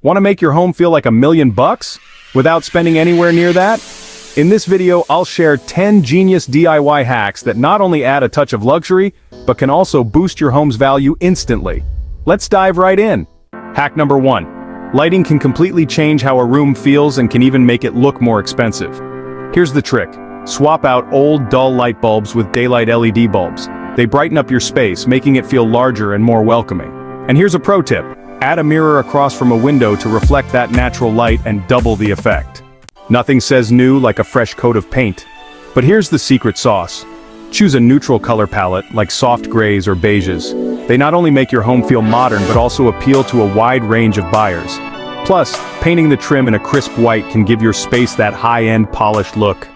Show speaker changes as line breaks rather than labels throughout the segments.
Want to make your home feel like $1,000,000 without spending anywhere near that? In this video, I'll share 10 genius DIY hacks that not only add a touch of luxury, but can also boost your home's value instantly. Let's dive right in. Hack number 1. Lighting can completely change how a room feels and can even make it look more expensive. Here's the trick. Swap out old, dull light bulbs with daylight LED bulbs. They brighten up your space, making it feel larger and more welcoming. And here's a pro tip. Add a mirror across from a window to reflect that natural light and double the effect. Nothing says new like a fresh coat of paint. But here's the secret sauce. Choose a neutral color palette, like soft grays or beiges. They not only make your home feel modern but also appeal to a wide range of buyers. Plus, painting the trim in a crisp white can give your space that high-end polished look.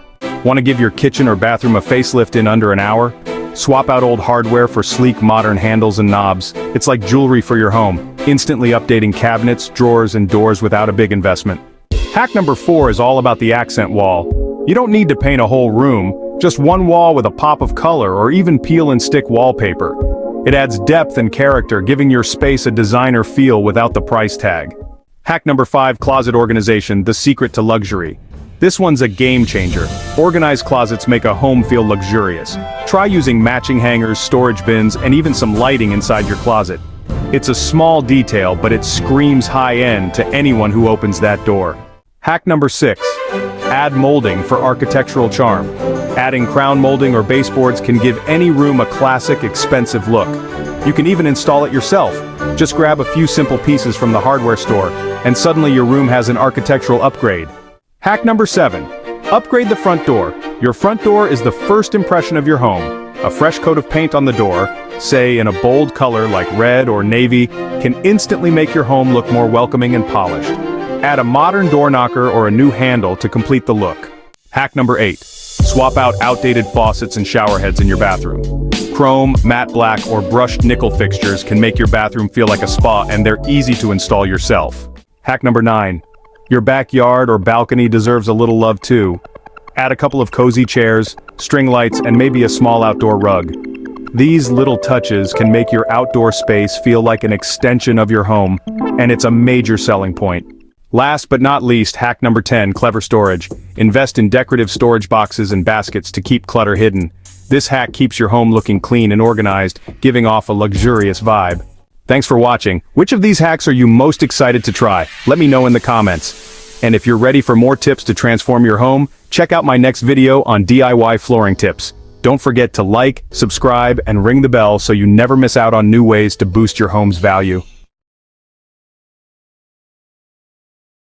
Want to give your kitchen or bathroom a facelift in under an hour? Swap out old hardware for sleek modern handles and knobs. It's like jewelry for your home, instantly updating cabinets, drawers, and doors without a big investment. Hack number 4 is all about the accent wall. You don't need to paint a whole room, just one wall with a pop of color or even peel and stick wallpaper. It adds depth and character, giving your space a designer feel without the price tag. Hack number 5, closet organization, the secret to luxury. This one's a game changer. Organized closets make a home feel luxurious. Try using matching hangers, storage bins, and even some lighting inside your closet. It's a small detail, but it screams high-end to anyone who opens that door. Hack number 6. Add molding for architectural charm. Adding crown molding or baseboards can give any room a classic, expensive look. You can even install it yourself. Just grab a few simple pieces from the hardware store, and suddenly your room has an architectural upgrade. Hack number 7. Upgrade the front door. Your front door is the first impression of your home. A fresh coat of paint on the door, say in a bold color like red or navy, can instantly make your home look more welcoming and polished. Add a modern door knocker or a new handle to complete the look. Hack number 8. Swap out outdated faucets and shower heads in your bathroom. Chrome, matte black, or brushed nickel fixtures can make your bathroom feel like a spa, and they're easy to install yourself. Hack number 9. Your backyard or balcony deserves a little love too. Add a couple of cozy chairs, string lights, and maybe a small outdoor rug. These little touches can make your outdoor space feel like an extension of your home, and it's a major selling point. Last but not least, hack number 10, clever storage. Invest in decorative storage boxes and baskets to keep clutter hidden. This hack keeps your home looking clean and organized, giving off a luxurious vibe. Thanks for watching. Which of these hacks are you most excited to try? Let me know in the comments. And if you're ready for more tips to transform your home, check out my next video on DIY flooring tips. Don't forget to like, subscribe, and ring the bell so you never miss out on new ways to boost your home's value.